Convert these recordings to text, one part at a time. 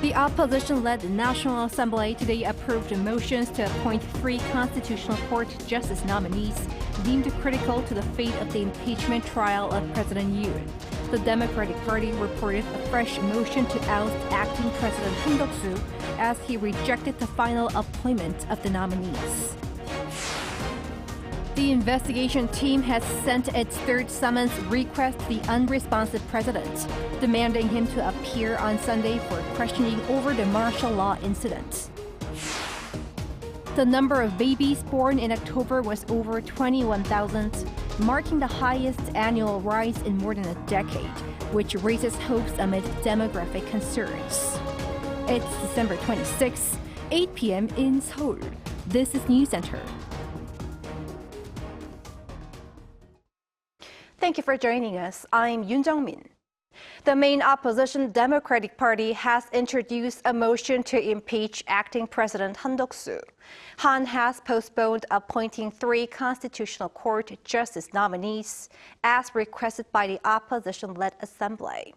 The opposition-led National Assembly today approved motions to appoint 3 Constitutional Court justice nominees deemed critical to the fate of the impeachment trial of President Yoon. The Democratic Party reported a fresh motion to oust acting President Han as he rejected the final appointment of the nominees. The investigation team has sent its 3rd summons request to the unresponsive president, demanding him to appear on Sunday for questioning over the martial law incident. The number of babies born in October was over 21,000, marking the highest annual rise in more than a decade, which raises hopes amid demographic concerns. It's December 26, 8 p.m. in Seoul. This is Newscenter. Thank you for joining us. I'm Yoon Jung-min. The main opposition Democratic Party has introduced a motion to impeach acting President Han Duck-soo. Han has postponed appointing 3 Constitutional Court justice nominees as requested by the opposition-led assembly.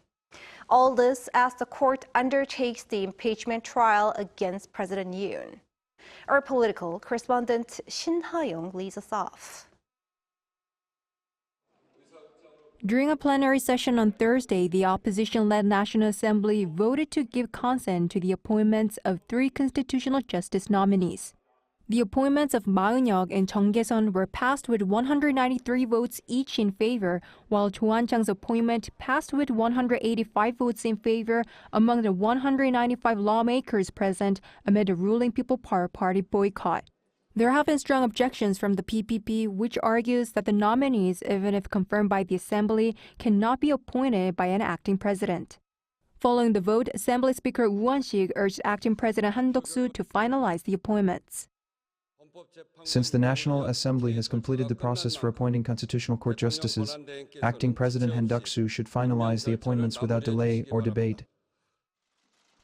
All this as the court undertakes the impeachment trial against President Yoon. Our political correspondent Shin Ha-young leads us off. During a plenary session on Thursday, the opposition-led National Assembly voted to give consent to the appointments of 3 constitutional justice nominees. The appointments of Ma Eun-hyuk and Chung Kye-sun were passed with 193 votes each in favor, while Cho Han-chang's appointment passed with 185 votes in favor among the 195 lawmakers present amid the ruling People Power Party boycott. There have been strong objections from the PPP, which argues that the nominees, even if confirmed by the Assembly, cannot be appointed by an acting president. Following the vote, Assembly Speaker Woo Han-sik urged acting President Han Duck-soo to finalize the appointments. Since the National Assembly has completed the process for appointing Constitutional Court justices, acting President Han Duck-soo should finalize the appointments without delay or debate.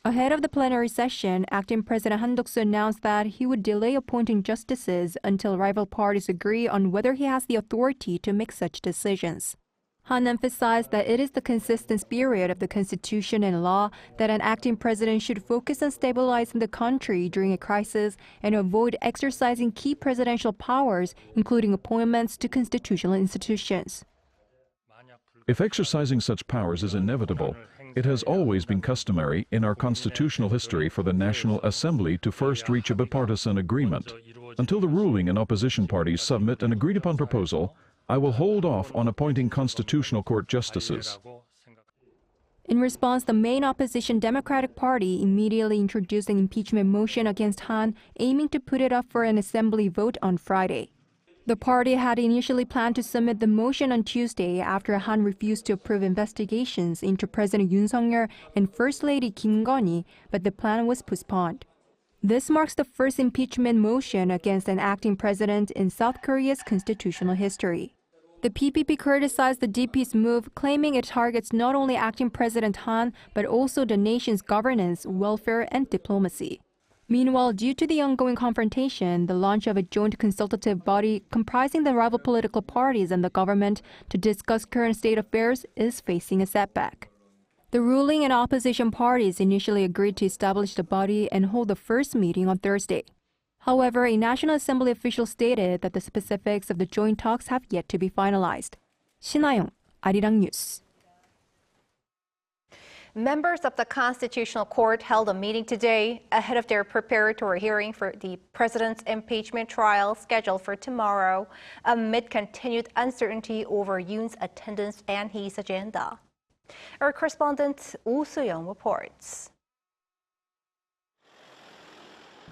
Ahead of the plenary session, acting President Han Duck-soo announced that he would delay appointing justices until rival parties agree on whether he has the authority to make such decisions. Han emphasized that it is the consistent spirit of the Constitution and law that an acting president should focus on stabilizing the country during a crisis and avoid exercising key presidential powers, including appointments to constitutional institutions. If exercising such powers is inevitable, it has always been customary in our constitutional history for the National Assembly to first reach a bipartisan agreement. Until the ruling and opposition parties submit an agreed-upon proposal, I will hold off on appointing Constitutional Court justices. In response, the main opposition Democratic Party immediately introduced an impeachment motion against Han, aiming to put it up for an assembly vote on Friday. The party had initially planned to submit the motion on Tuesday after Han refused to approve investigations into President Yoon and First Lady Kim Gon-hee, but the plan was postponed. This marks the first impeachment motion against an acting president in South Korea's constitutional history. The PPP criticized the DP's move, claiming it targets not only acting President Han, but also the nation's governance, welfare, and diplomacy. Meanwhile, due to the ongoing confrontation, the launch of a joint consultative body comprising the rival political parties and the government to discuss current state affairs is facing a setback. The ruling and opposition parties initially agreed to establish the body and hold the first meeting on Thursday. However, a National Assembly official stated that the specifics of the joint talks have yet to be finalized. Shin Ha-young, Arirang News. Members of the Constitutional Court held a meeting today ahead of their preparatory hearing for the president's impeachment trial scheduled for tomorrow, amid continued uncertainty over Yoon's attendance and his agenda. Our correspondent Oh Soo-young reports.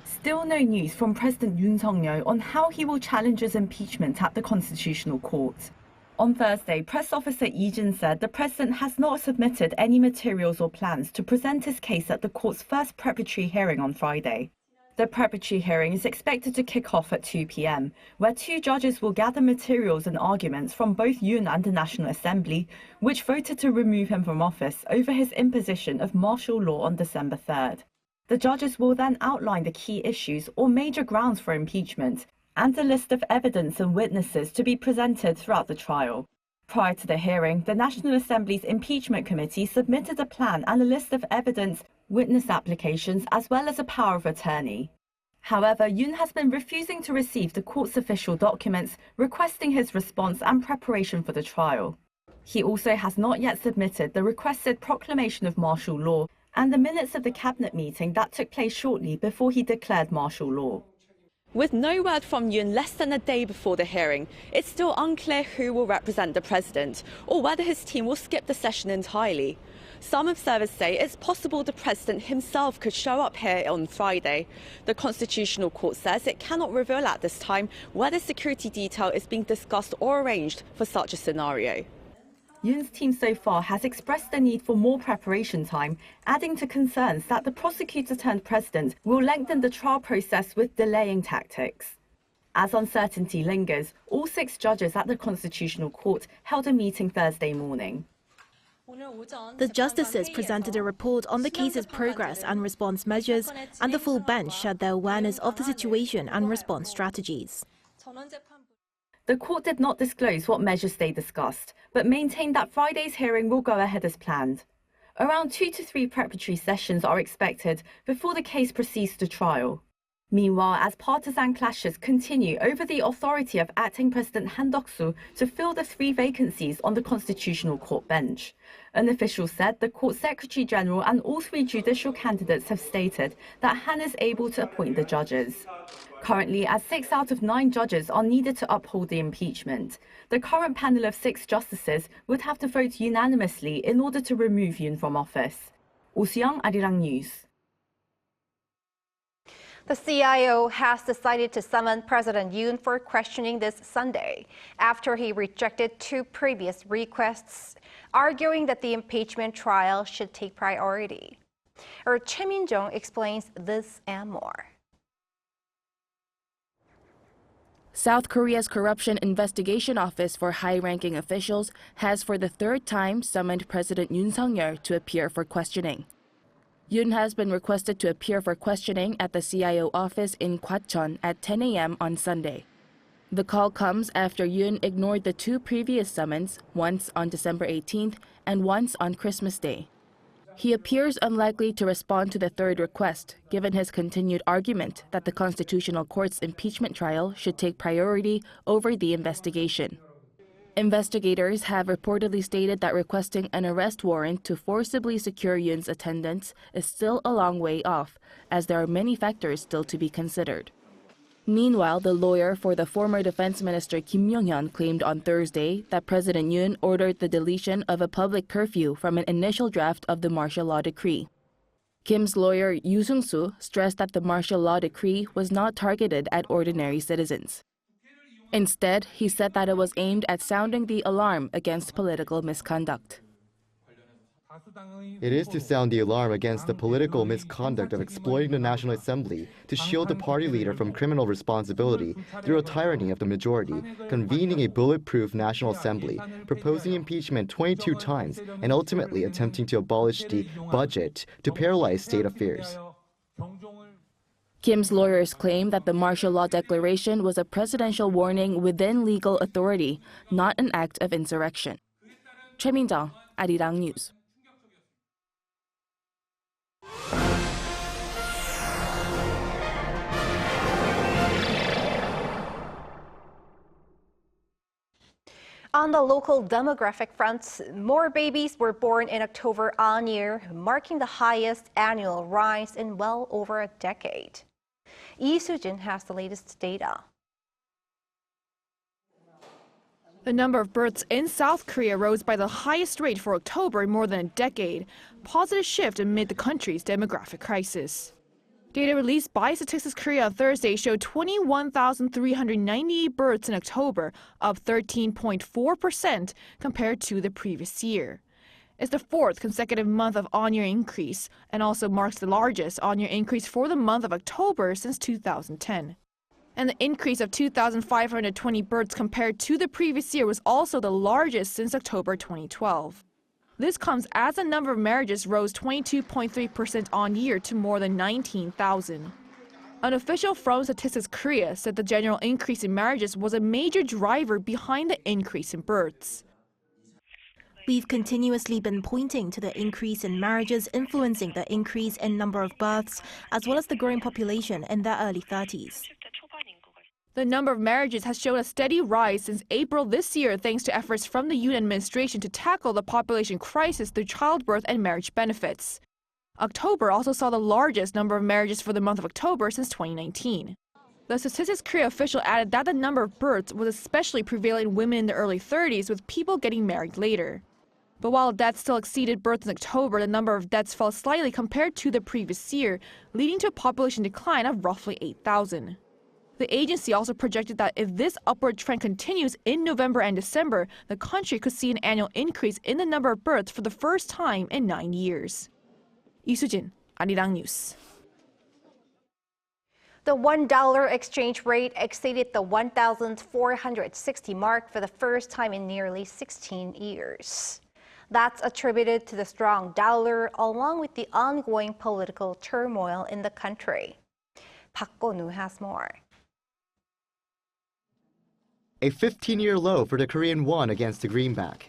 Still no news from President Yoon on how he will challenge his impeachment at the Constitutional Court. On Thursday, Press Officer Lee Jin said the president has not submitted any materials or plans to present his case at the court's first preparatory hearing on Friday. The preparatory hearing is expected to kick off at 2 p.m., where 2 judges will gather materials and arguments from both Yoon and the National Assembly, which voted to remove him from office over his imposition of martial law on December 3rd. The judges will then outline the key issues or major grounds for impeachment, and a list of evidence and witnesses to be presented throughout the trial. Prior to the hearing, the National Assembly's Impeachment Committee submitted a plan and a list of evidence witness applications, as well as a power of attorney. However, Yoon has been refusing to receive the court's official documents requesting his response and preparation for the trial. He also has not yet submitted the requested proclamation of martial law and the minutes of the cabinet meeting that took place shortly before he declared martial law. With no word from Yoon less than a day before the hearing, it's still unclear who will represent the president or whether his team will skip the session entirely. Some observers say it's possible the president himself could show up here on Friday. The Constitutional Court says it cannot reveal at this time whether security detail is being discussed or arranged for such a scenario. Yoon's team so far has expressed the need for more preparation time, adding to concerns that the prosecutor-turned-president will lengthen the trial process with delaying tactics. As uncertainty lingers, all 6 judges at the Constitutional Court held a meeting Thursday morning. The justices presented a report on the case's progress and response measures, and the full bench shared their awareness of the situation and response strategies. The court did not disclose what measures they discussed, but maintained that Friday's hearing will go ahead as planned. Around 2 to 3 preparatory sessions are expected before the case proceeds to trial. Meanwhile, as partisan clashes continue over the authority of acting President Han Duck-soo to fill the 3 vacancies on the Constitutional Court bench, an official said the Court Secretary General and all 3 judicial candidates have stated that Han is able to appoint the judges. Currently, as 6 out of 9 judges are needed to uphold the impeachment, the current panel of 6 justices would have to vote unanimously in order to remove Yoon from office. Oh Soo-young, Arirang News. The CIO has decided to summon President Yoon for questioning this Sunday after he rejected 2 previous requests, arguing that the impeachment trial should take priority. Choi Min-jung explains this and more. South Korea's Corruption Investigation Office for high-ranking officials has for the 3rd time summoned President Yoon Suk-yeol to appear for questioning. Yoon has been requested to appear for questioning at the CIO office in Gwacheon at 10 a.m. on Sunday. The call comes after Yoon ignored the 2 previous summons, once on December 18th and once on Christmas Day. He appears unlikely to respond to the 3rd request, given his continued argument that the Constitutional Court's impeachment trial should take priority over the investigation. Investigators have reportedly stated that requesting an arrest warrant to forcibly secure Yoon's attendance is still a long way off, as there are many factors still to be considered. Meanwhile, the lawyer for the former Defense Minister Kim Yong-hyun claimed on Thursday that President Yoon ordered the deletion of a public curfew from an initial draft of the martial law decree. Kim's lawyer Yoo Sung-soo stressed that the martial law decree was not targeted at ordinary citizens. Instead, he said that it was aimed at sounding the alarm against political misconduct. It is to sound the alarm against the political misconduct of exploiting the National Assembly to shield the party leader from criminal responsibility through a tyranny of the majority, convening a bulletproof National Assembly, proposing impeachment 22 times, and ultimately attempting to abolish the budget to paralyze state affairs. Kim's lawyers claim that the martial law declaration was a presidential warning within legal authority, not an act of insurrection. Choi Min-jung, Arirang News. On the local demographic front, more babies were born in October on year, marking the highest annual rise in well over a decade. Lee Soo-jin has the latest data. The number of births in South Korea rose by the highest rate for October in more than a decade, positive shift amid the country's demographic crisis. Data released by Statistics Korea on Thursday showed 21,398 births in October, up 13.4% compared to the previous year. It's the 4th consecutive month of on-year increase and also marks the largest on-year increase for the month of October since 2010. And the increase of 2,520 births compared to the previous year was also the largest since October 2012. This comes as the number of marriages rose 22.3% on year to more than 19,000. An official from Statistics Korea said the general increase in marriages was a major driver behind the increase in births. We've continuously been pointing to the increase in marriages influencing the increase in number of births, as well as the growing population in their early 30s. The number of marriages has shown a steady rise since April this year thanks to efforts from the Yoon administration to tackle the population crisis through childbirth and marriage benefits. October also saw the largest number of marriages for the month of October since 2019. The Statistics Korea official added that the number of births was especially prevalent in women in the early 30s, with people getting married later. But while deaths still exceeded births in October, the number of deaths fell slightly compared to the previous year, leading to a population decline of roughly 8,000. The agency also projected that if this upward trend continues in November and December, the country could see an annual increase in the number of births for the first time in 9 years. 이수진, Arirang News. The $1 exchange rate exceeded the 1,460 mark for the first time in nearly 16 years. That's attributed to the strong dollar along with the ongoing political turmoil in the country. Park Go-nu has more. A 15-year low for the Korean won against the greenback.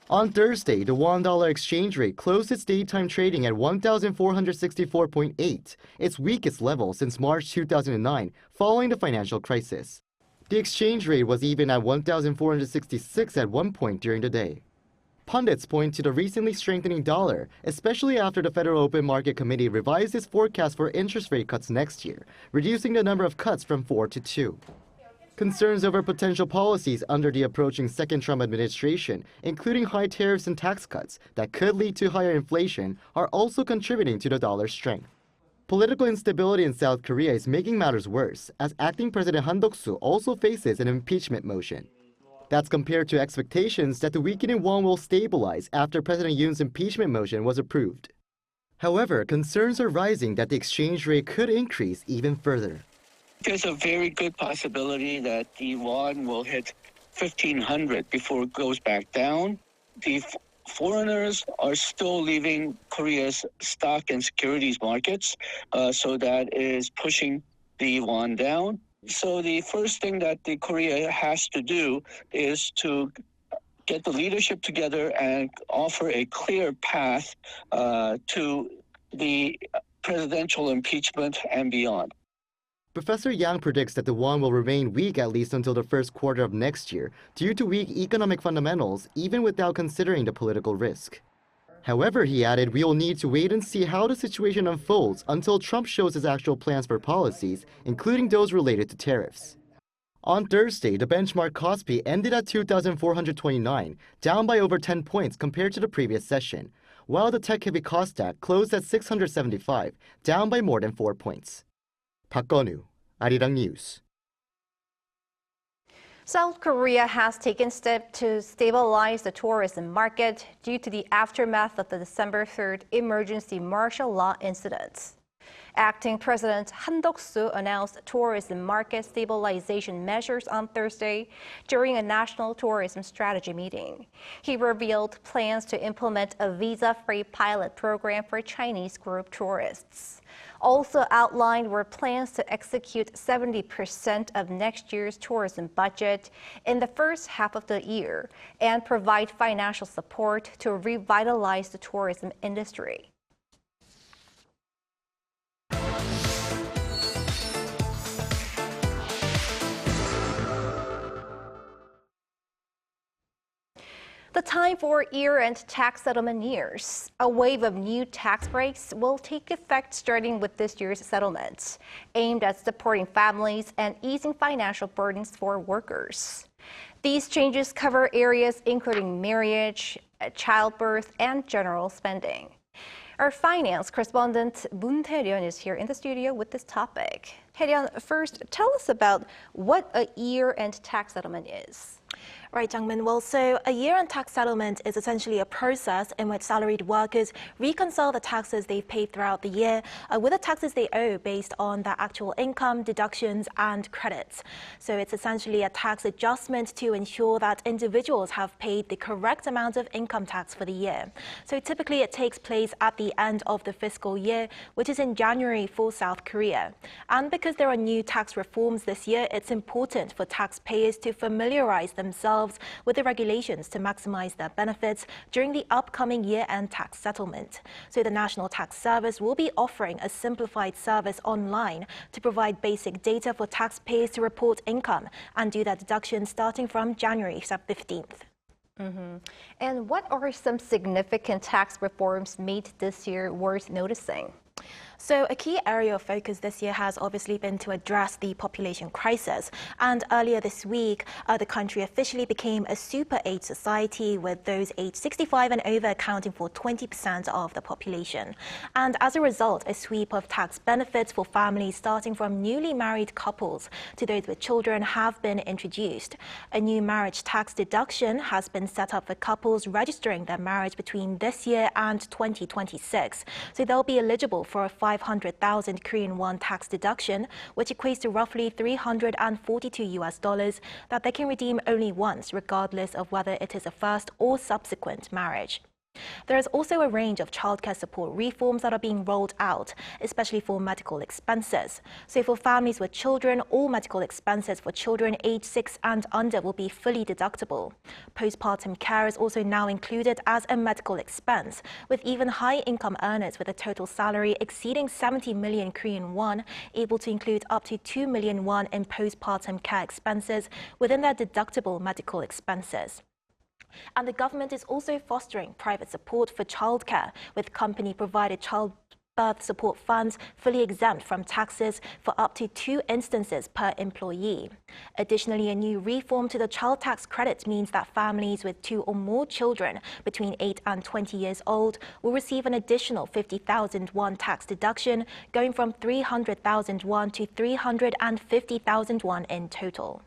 On Thursday, the $1 exchange rate closed its daytime trading at 1,464.8, its weakest level since March 2009, following the financial crisis. The exchange rate was even at 1,466 at one point during the day. Pundits point to the recently strengthening dollar, especially after the Federal Open Market Committee revised its forecast for interest rate cuts next year, reducing the number of cuts from 4 to 2. Concerns over potential policies under the approaching second Trump administration, including high tariffs and tax cuts that could lead to higher inflation, are also contributing to the dollar's strength. Political instability in South Korea is making matters worse, as acting President Han Duck-soo also faces an impeachment motion. That's compared to expectations that the weakening won will stabilize after President Yoon's impeachment motion was approved. However, concerns are rising that the exchange rate could increase even further. There's a very good possibility that the won will hit 1,500 before it goes back down. The foreigners are still leaving Korea's stock and securities markets, so that is pushing the won down. So the first thing that Korea has to do is to get the leadership together and offer a clear path to the presidential impeachment and beyond. Professor Yang predicts that the won will remain weak at least until the first quarter of next year due to weak economic fundamentals, even without considering the political risk. However, he added, we will need to wait and see how the situation unfolds until Trump shows his actual plans for policies, including those related to tariffs. On Thursday, the benchmark Kospi ended at 2,429, down by over 10 points compared to the previous session, while the tech-heavy Kosdaq closed at 675, down by more than 4 points. Park Go-nu, Arirang News. South Korea has taken steps to stabilize the tourism market due to the aftermath of the December 3rd emergency martial law incident. Acting President Han Duck-soo announced tourism market stabilization measures on Thursday during a national tourism strategy meeting. He revealed plans to implement a visa-free pilot program for Chinese group tourists. Also outlined were plans to execute 70% of next year's tourism budget in the first half of the year and provide financial support to revitalize the tourism industry. The time for year-end tax settlement years. A wave of new tax breaks will take effect starting with this year's settlements, aimed at supporting families and easing financial burdens for workers. These changes cover areas including marriage, childbirth, and general spending. Our finance correspondent Moon Tae-ryun is here in the studio with this topic. Tae-ryun, first, tell us about what a year-end tax settlement is. Right, Jungmin. Well, so a year-end tax settlement is essentially a process in which salaried workers reconcile the taxes they've paid throughout the year with the taxes they owe based on their actual income, deductions, and credits. So it's essentially a tax adjustment to ensure that individuals have paid the correct amount of income tax for the year. So typically it takes place at the end of the fiscal year, which is in January for South Korea. And because because there are new tax reforms this year, it's important for taxpayers to familiarize themselves with the regulations to maximize their benefits during the upcoming year-end tax settlement. So the National Tax Service will be offering a simplified service online to provide basic data for taxpayers to report income and do their deductions starting from January 15th. And what are some significant tax reforms made this year worth noticing? So a key area of focus this year has obviously been to address the population crisis. And earlier this week, the country officially became a super age society, with those aged 65 and over accounting for 20% of the population. And as a result, a sweep of tax benefits for families starting from newly married couples to those with children have been introduced. A new marriage tax deduction has been set up for couples registering their marriage between this year and 2026. So they'll be eligible for a 500,000 Korean won tax deduction, which equates to roughly $342 that they can redeem only once, regardless of whether it is a first or subsequent marriage. There is also a range of childcare support reforms that are being rolled out, especially for medical expenses. So for families with children, all medical expenses for children aged 6 and under will be fully deductible. Postpartum care is also now included as a medical expense, with even high-income earners with a total salary exceeding 70 million Korean won able to include up to 2 million won in postpartum care expenses within their deductible medical expenses. And the government is also fostering private support for childcare, with company-provided childbirth support funds fully exempt from taxes for up to 2 instances per employee. Additionally, a new reform to the child tax credit means that families with 2 or more children between 8 and 20 years old will receive an additional 50,000 won tax deduction, going from 300,000 won to 350,000 won in total.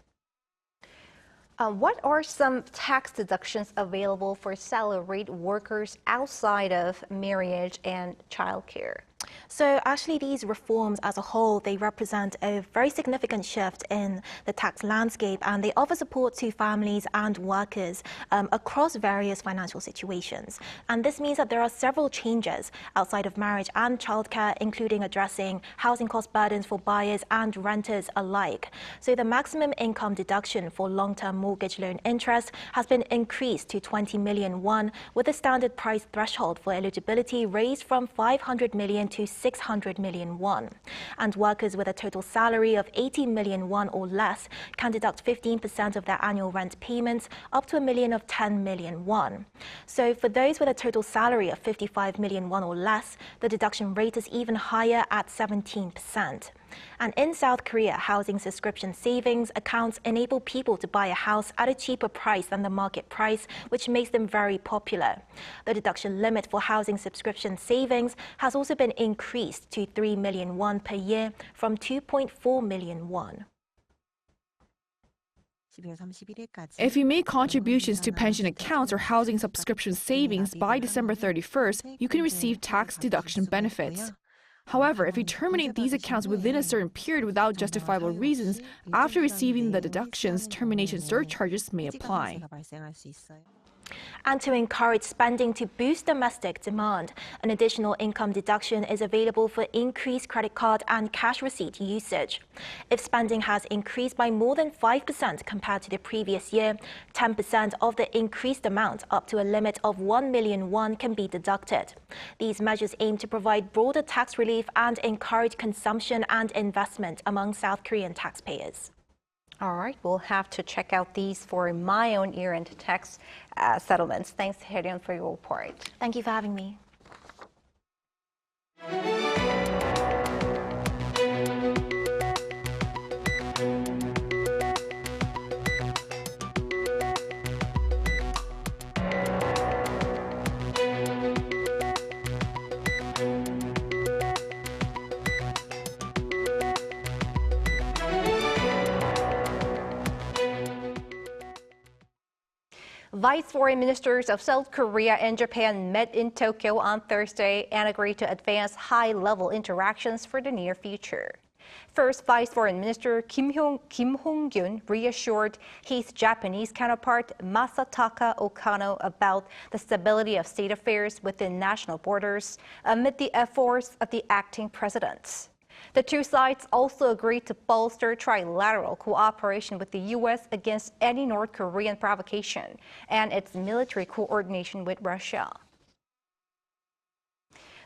What are some tax deductions available for salaried workers outside of marriage and childcare? So actually these reforms as a whole, they represent a very significant shift in the tax landscape, and they offer support to families and workers across various financial situations. And this means that there are several changes outside of marriage and childcare, including addressing housing cost burdens for buyers and renters alike. So the maximum income deduction for long-term mortgage loan interest has been increased to 20 million won, with the standard price threshold for eligibility raised from 500 million to 600 million won. And workers with a total salary of 80 million won or less can deduct 15% of their annual rent payments up to a million of 10 million won. So for those with a total salary of 55 million won or less, the deduction rate is even higher at 17%. And in South Korea, housing subscription savings accounts enable people to buy a house at a cheaper price than the market price, which makes them very popular. The deduction limit for housing subscription savings has also been increased to 3 million won per year from 2.4 million won. If you make contributions to pension accounts or housing subscription savings by December 31st, you can receive tax deduction benefits. However, if you terminate these accounts within a certain period without justifiable reasons, after receiving the deductions, termination surcharges may apply. And to encourage spending to boost domestic demand, an additional income deduction is available for increased credit card and cash receipt usage. If spending has increased by more than 5% compared to the previous year, 10% of the increased amount up to a limit of 1 million won can be deducted. These measures aim to provide broader tax relief and encourage consumption and investment among South Korean taxpayers. All right, we'll have to check out these for my own year-end tax settlements. Thanks, Arirang, for your report. Thank you for having me. Vice Foreign Ministers of South Korea and Japan met in Tokyo on Thursday and agreed to advance high-level interactions for the near future. First, Vice Foreign Minister Kim Hong-kyun reassured his Japanese counterpart Masataka Okano about the stability of state affairs within national borders amid the efforts of the acting president. The two sides also agreed to bolster trilateral cooperation with the U.S. against any North Korean provocation and its military coordination with Russia.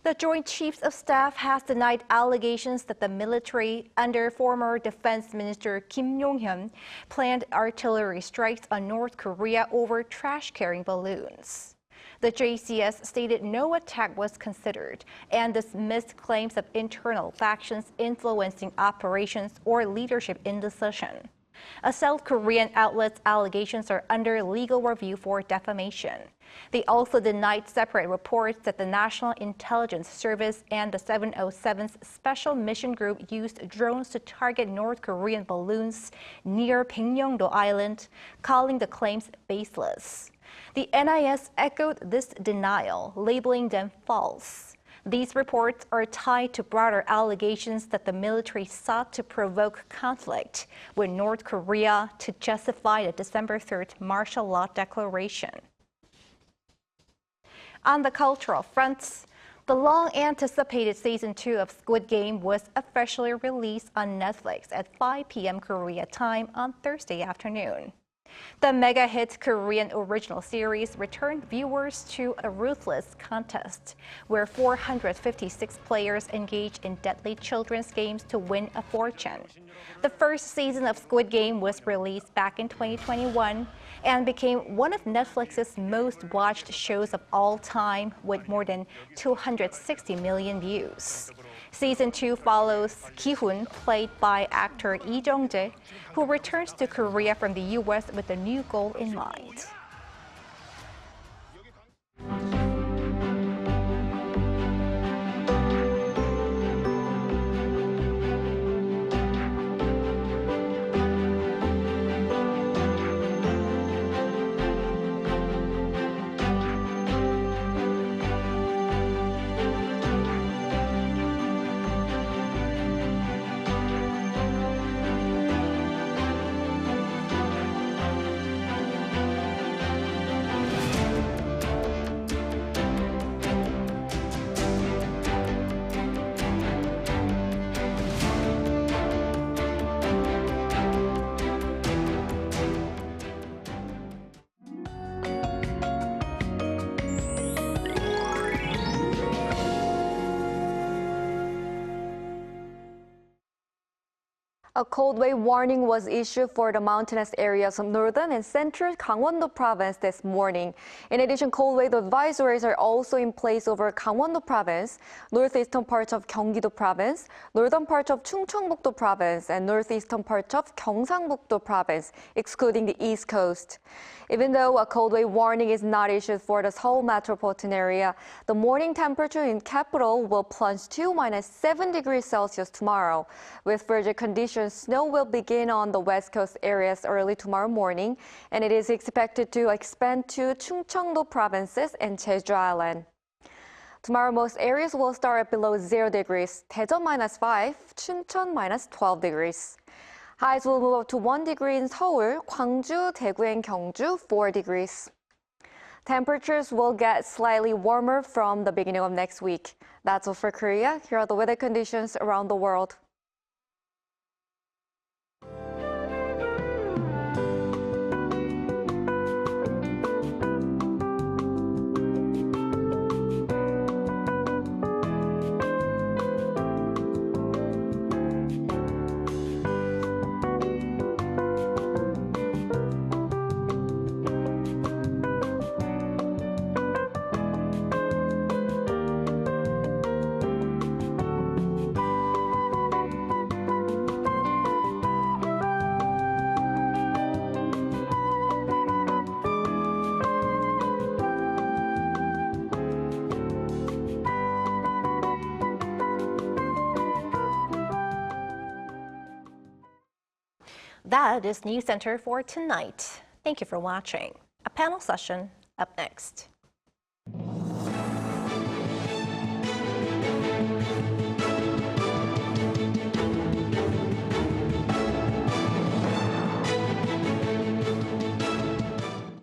The Joint Chiefs of Staff has denied allegations that the military, under former Defense Minister Kim Yong-hyun, planned artillery strikes on North Korea over trash-carrying balloons. The JCS stated no attack was considered and dismissed claims of internal factions influencing operations or leadership indecision. A South Korean outlet's allegations are under legal review for defamation. They also denied separate reports that the National Intelligence Service and the 707's Special Mission Group used drones to target North Korean balloons near Baekneungdo Island, calling the claims baseless. The NIS echoed this denial, labeling them false. These reports are tied to broader allegations that the military sought to provoke conflict with North Korea to justify the December 3rd martial law declaration. On the cultural fronts, the long-anticipated Season 2 of Squid Game was officially released on Netflix at 5 p.m. Korea time on Thursday afternoon. The mega-hit Korean original series returned viewers to a ruthless contest where 456 players engaged in deadly children's games to win a fortune. The first season of Squid Game was released back in 2021 and became one of Netflix's most watched shows of all time with more than 260 million views. Season 2 follows Ki-hoon, played by actor Lee Jung-jae, who returns to Korea from the U.S. with a new goal in mind. A cold wave warning was issued for the mountainous areas of northern and central Gangwon-do province this morning. In addition, cold wave advisories are also in place over Gangwon-do province, northeastern parts of Gyeonggi-do province, northern parts of Chungcheongbuk-do province, and northeastern parts of Gyeongsangbuk-do province, excluding the east coast. Even though a cold wave warning is not issued for the Seoul metropolitan area, the morning temperature in capital will plunge to -7 degrees Celsius tomorrow. With frigid conditions, snow will begin on the west coast areas early tomorrow morning, and it is expected to expand to Chungcheongdo provinces and Jeju Island. Tomorrow, most areas will start at below 0 degrees, Daejeon -5, Chuncheon -12 degrees. Highs will move up to 1 degree in Seoul, Gwangju, Daegu, and Gyeongju, 4 degrees. Temperatures will get slightly warmer from the beginning of next week. That's all for Korea. Here are the weather conditions around the world. That is Newscenter for tonight. Thank you for watching. A panel session up next.